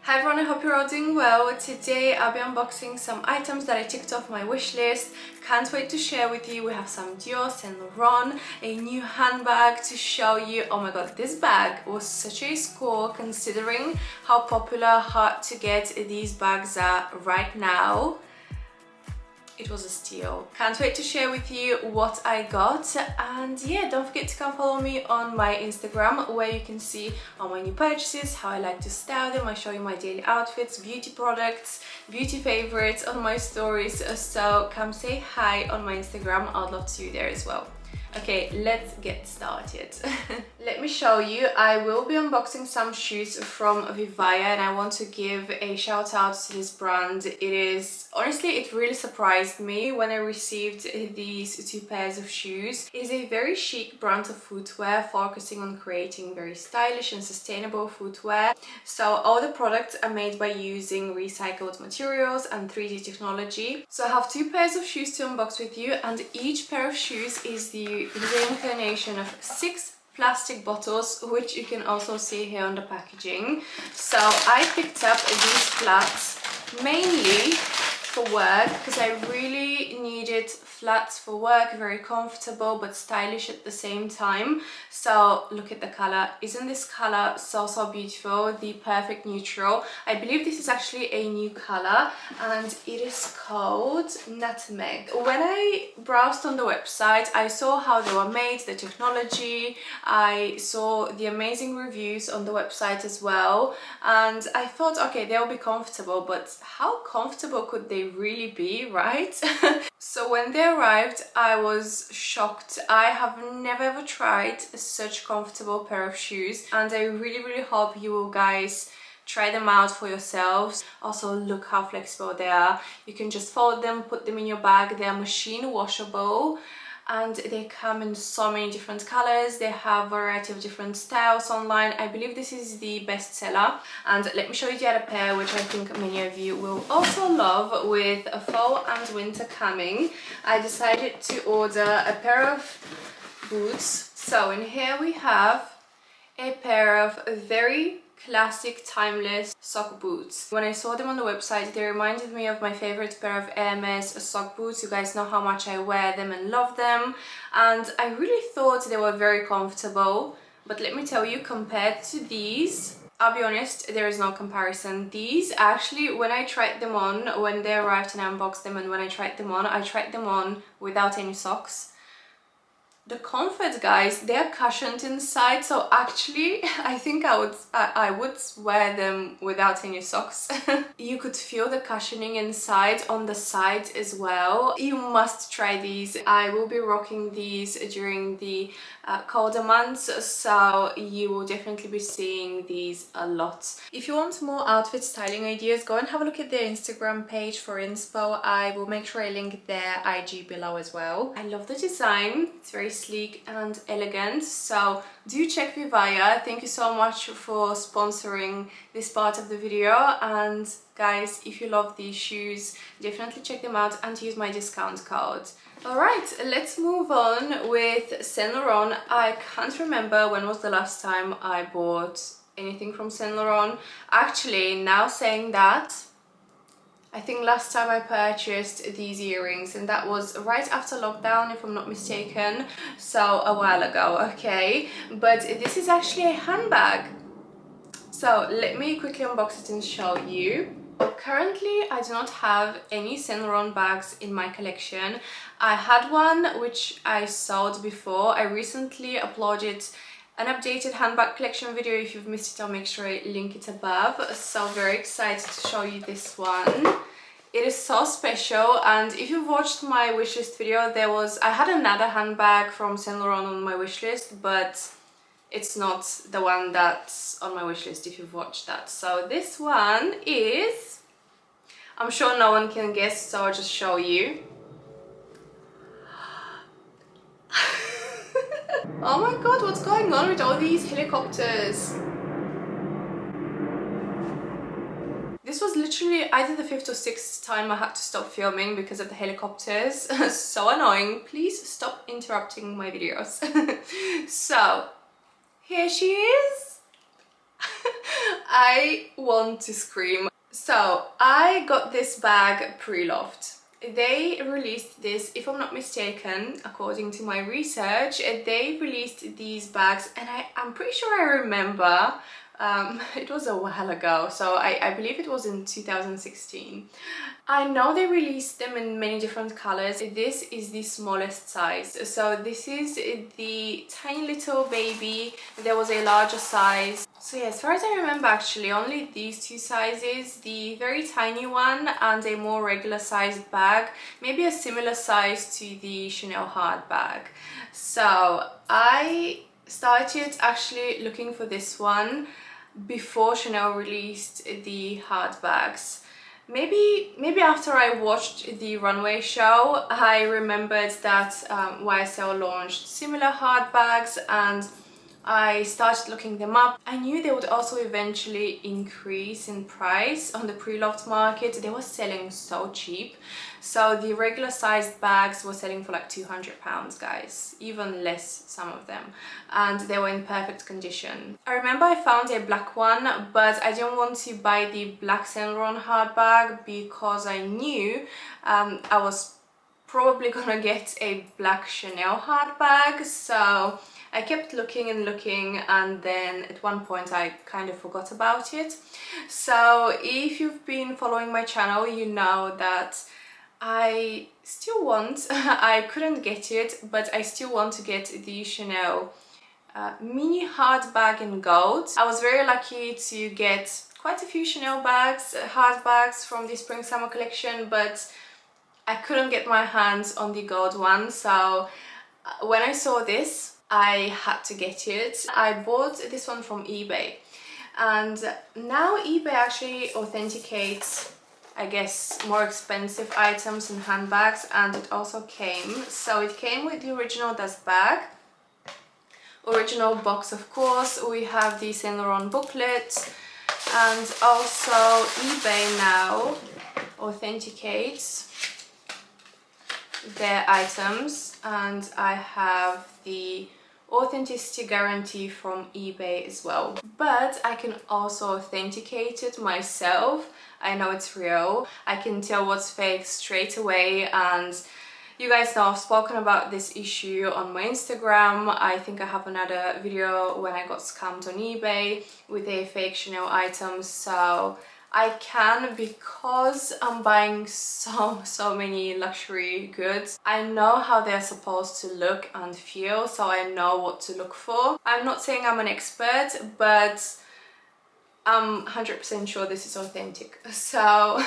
Hi everyone, I hope you're all doing well. Today I'll be unboxing some items that I ticked off my wish list. Can't wait to share with you. We have some Dior, Saint Laurent, a new handbag to show you. Oh my god, this bag was such a score considering how popular, hard to get these bags are right now. It was a steal. Can't wait to share with you what I got, and yeah, don't forget to come follow me on my Instagram where you can see all my new purchases, how I like to style them. I show you my daily outfits, beauty products, beauty favorites on my stories, so come say hi on my Instagram. I'd love to see you there as well. Okay, let's get started. Let me show you. I will be unboxing some shoes from VIVAIA, and I want to give a shout out to this brand. Honestly, it really surprised me when I received these two pairs of shoes. It is a very chic brand of footwear, focusing on creating very stylish and sustainable footwear. So all the products are made by using recycled materials and 3D technology. So I have two pairs of shoes to unbox with you, and each pair of shoes is the reincarnation of 6 plastic bottles, which you can also see here on the packaging. So I picked up these flats mainly for work because I really needed flats for work, very comfortable but stylish at the same time. So look at the color. Isn't this color so beautiful? The perfect neutral. I believe this is actually a new color and it is called Nutmeg. When I browsed on the website, I saw how they were made, the technology. I saw the amazing reviews on the website as well, and I thought, okay, they'll be comfortable, but how comfortable could they really be, right? So when they arrived, I was shocked. I have never ever tried such comfortable pair of shoes, and I really hope you will guys try them out for yourselves. Also, look how flexible they are. You can just fold them, put them in your bag. They are machine washable, and they come in so many different colors. They have a variety of different styles online. I believe this is the best seller. And let me show you the other pair, which I think many of you will also love. With a fall and winter coming, I decided to order a pair of boots. So in here we have a pair of very classic, timeless sock boots. When I saw them on the website, they reminded me of my favorite pair of Hermes sock boots. You guys know how much I wear them and love them, and I really thought they were very comfortable. But let me tell you, compared to these, I'll be honest, there is no comparison. These actually, when I tried them on, when they arrived and I unboxed them, and when I tried them on without any socks. The comfort, guys, they're cushioned inside, so actually I think I would wear them without any socks. You could feel the cushioning inside on the side as well. You must try these. I will be rocking these during the colder months, so you will definitely be seeing these a lot. If you want more outfit styling ideas, go and have a look at their Instagram page for inspo. I will make sure I link their IG below as well. I love the design. It's very sleek and elegant, so do check VIVAIA. Thank you so much for sponsoring this part of the video, and guys, if you love these shoes, definitely check them out and use my discount code. Alright, let's move on with Saint Laurent. I can't remember when was the last time I bought anything from Saint Laurent. Actually, now saying that, I think last time I purchased these earrings, and that was right after lockdown, if I'm not mistaken, so a while ago, okay? But this is actually a handbag. So let me quickly unbox it and show you. Currently, I do not have any Saint Laurent bags in my collection. I had one which I sold before. I recently uploaded an updated handbag collection video. If you've missed it, I'll make sure I link it above. So very excited to show you this one. It is so special, and if you've watched my wishlist video, I had another handbag from Saint Laurent on my wishlist, but it's not the one that's on my wishlist if you've watched that. So this one is, I'm sure no one can guess, so I'll just show you. Oh my god, what's going on with all these helicopters? This was literally either the 5th or 6th time I had to stop filming because of the helicopters. So annoying. Please stop interrupting my videos. So here she is. I want to scream. So I got this bag pre-loved. They released this, if I'm not mistaken, according to my research, they released these bags, and I'm pretty sure I remember, it was a while ago, so I believe it was in 2016. I know they released them in many different colors. This is the smallest size. So this is the tiny little baby. There was a larger size. So yeah, as far as I remember, actually only these two sizes, the very tiny one and a more regular sized bag, maybe a similar size to the Chanel hard bag. So I started actually looking for this one before Chanel released the hard bags. Maybe after I watched the runway show, I remembered that YSL launched similar hard bags, and I started looking them up. I knew they would also eventually increase in price on the pre-loved market. They were selling so cheap. So the regular sized bags were selling for like £200, guys, even less, some of them, and they were in perfect condition. I remember I found a black one, but I didn't want to buy the black Saint Laurent hard bag because I knew I was probably gonna get a black Chanel hard bag. So I kept looking and looking, and then at one point I kind of forgot about it. So if you've been following my channel, you know that I still want, I couldn't get it, but I still want to get the Chanel mini hard bag in gold. I was very lucky to get quite a few Chanel bags, hard bags from the spring summer collection, but I couldn't get my hands on the gold one. So when I saw this, I had to get it. I bought this one from eBay, and now eBay actually authenticates, I guess, more expensive items and handbags, and it also came. So it came with the original dust bag, original box, of course. We have the Saint Laurent booklet, and also eBay now authenticates their items, and I have the authenticity guarantee from eBay as well. But I can also authenticate it myself. I know it's real. I can tell what's fake straight away, and you guys know I've spoken about this issue on my Instagram. I think I have another video when I got scammed on eBay with a fake Chanel item. So I can, because I'm buying so many luxury goods, I know how they're supposed to look and feel, so I know what to look for. I'm not saying I'm an expert, but I'm 100% sure this is authentic. So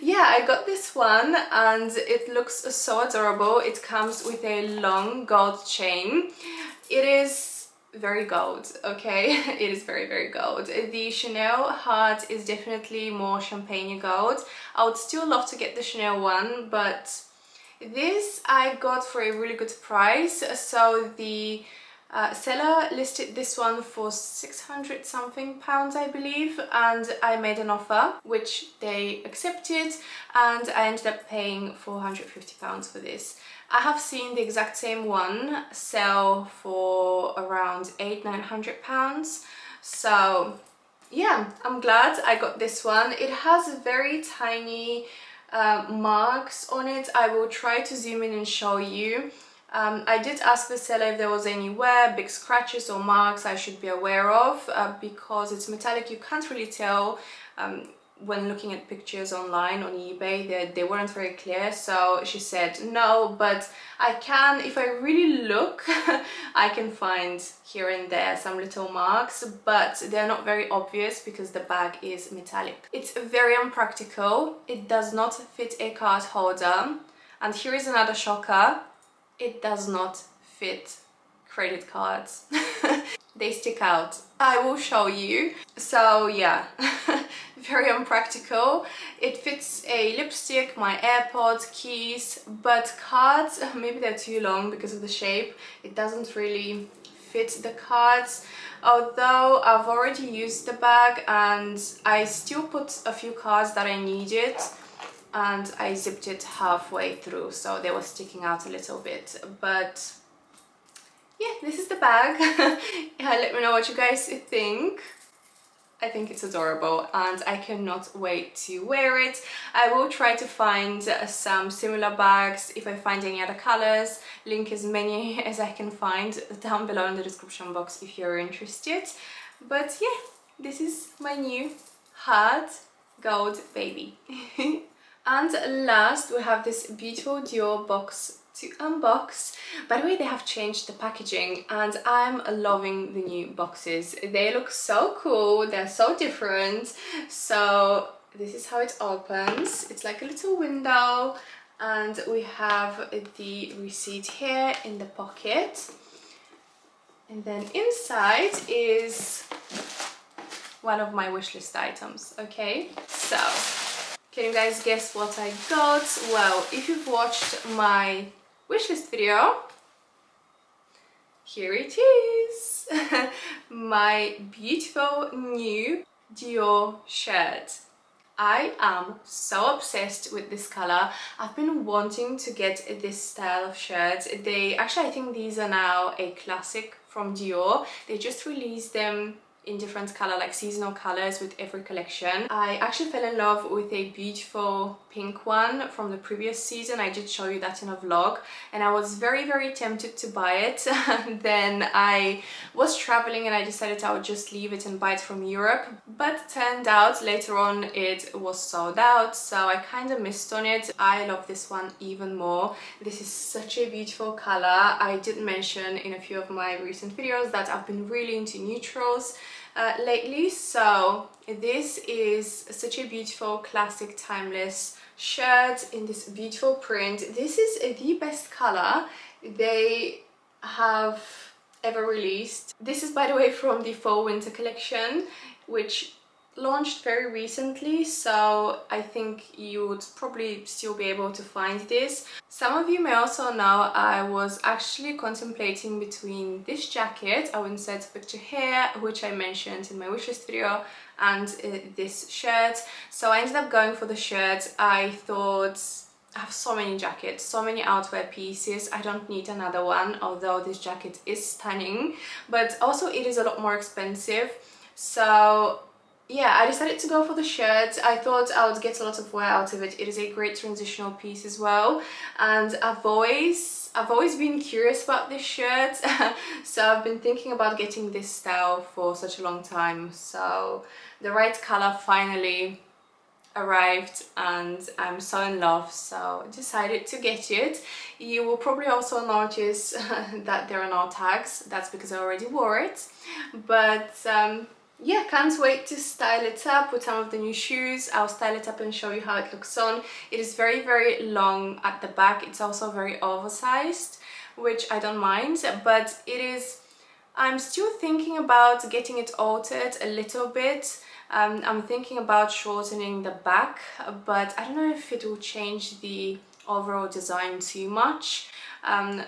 yeah, I got this one and it looks so adorable. It comes with a long gold chain. It is very gold, okay? It is very gold. The Chanel heart is definitely more champagne gold. I would still love to get the Chanel one, but this I got for a really good price. So the seller listed this one for 600 something pounds, I believe, and I made an offer which they accepted, and I ended up paying 450 pounds for this. I have seen the exact same one sell for around 800-900 pounds. So yeah, I'm glad I got this one. It has very tiny marks on it. I will try to zoom in and show you. I did ask the seller if there was anywhere big scratches or marks I should be aware of, because it's metallic. You can't really tell when looking at pictures online on eBay. They weren't very clear. So she said no, but I can, if I really look, I can find here and there some little marks, but they're not very obvious because the bag is metallic. It's very unpractical. It does not fit a card holder, and here is another shocker. It does not fit credit cards. They stick out. I will show you. So yeah, very unpractical. It fits a lipstick, my AirPods, keys, but cards, maybe they're too long because of the shape. It doesn't really fit the cards. Although I've already used the bag and I still put a few cards that I needed, and I zipped it halfway through, so they were sticking out a little bit. But yeah, this is the bag. Let me know what you guys think. I think it's adorable and I cannot wait to wear it. I will try to find some similar bags if I find any other colors. Link as many as I can find down below in the description box if you're interested. But yeah, this is my new hard gold baby. And last we have this beautiful Dior box to unbox. By the way, they have changed the packaging and I'm loving the new boxes. They look so cool, they're so different. So this is how it opens. It's like a little window and we have the receipt here in the pocket. And then inside is one of my wishlist items, okay? So, can you guys guess what I got? Well, if you've watched my wishlist video, here it is. My beautiful new Dior shirt. I am so obsessed with this color. I've been wanting to get this style of shirt. I think these are now a classic from Dior. They just released them in different color, like seasonal colors with every collection. I actually fell in love with a beautiful pink one from the previous season. I did show you that in a vlog and I was very tempted to buy it. Then I was traveling and I decided I would just leave it and buy it from Europe, but turned out later on it was sold out, so I kind of missed on it. I love this one even more. This is such a beautiful color. I did mention in a few of my recent videos that I've been really into neutrals lately, so this is such a beautiful classic timeless shirt in this beautiful print. This is the best color they have ever released. This is, by the way, from the fall winter collection, which launched very recently, so I think you would probably still be able to find this. Some of you may also know I was actually contemplating between this jacket, I will insert a picture here, which I mentioned in my wishlist video, and this shirt. So I ended up going for the shirt. I thought, I have so many jackets, so many outwear pieces, I don't need another one, although this jacket is stunning, but also it is a lot more expensive. So yeah, I decided to go for the shirt. I thought I would get a lot of wear out of it. It is a great transitional piece as well, and I've always been curious about this shirt. So I've been thinking about getting this style for such a long time. So the right color finally arrived and I'm so in love, so I decided to get it. You will probably also notice that there are no tags. That's because I already wore it, but yeah, can't wait to style it up with some of the new shoes. I'll style it up and show you how it looks on. It is very long at the back. It's also very oversized, which I don't mind, but it is, I'm still thinking about getting it altered a little bit. I'm thinking about shortening the back, but I don't know if it will change the overall design too much.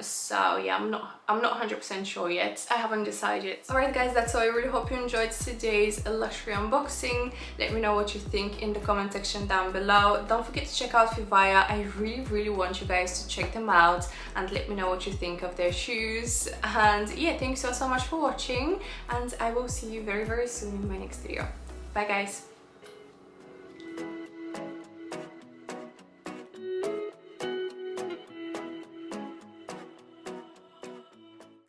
So yeah, I'm not 100% sure yet. I haven't decided. Alright guys, that's all. I really hope you enjoyed today's luxury unboxing. Let me know what you think in the comment section down below. Don't forget to check out VIVAIA. I really want you guys to check them out and let me know what you think of their shoes. And yeah, thanks so much for watching, and I will see you very soon in my next video. Bye guys.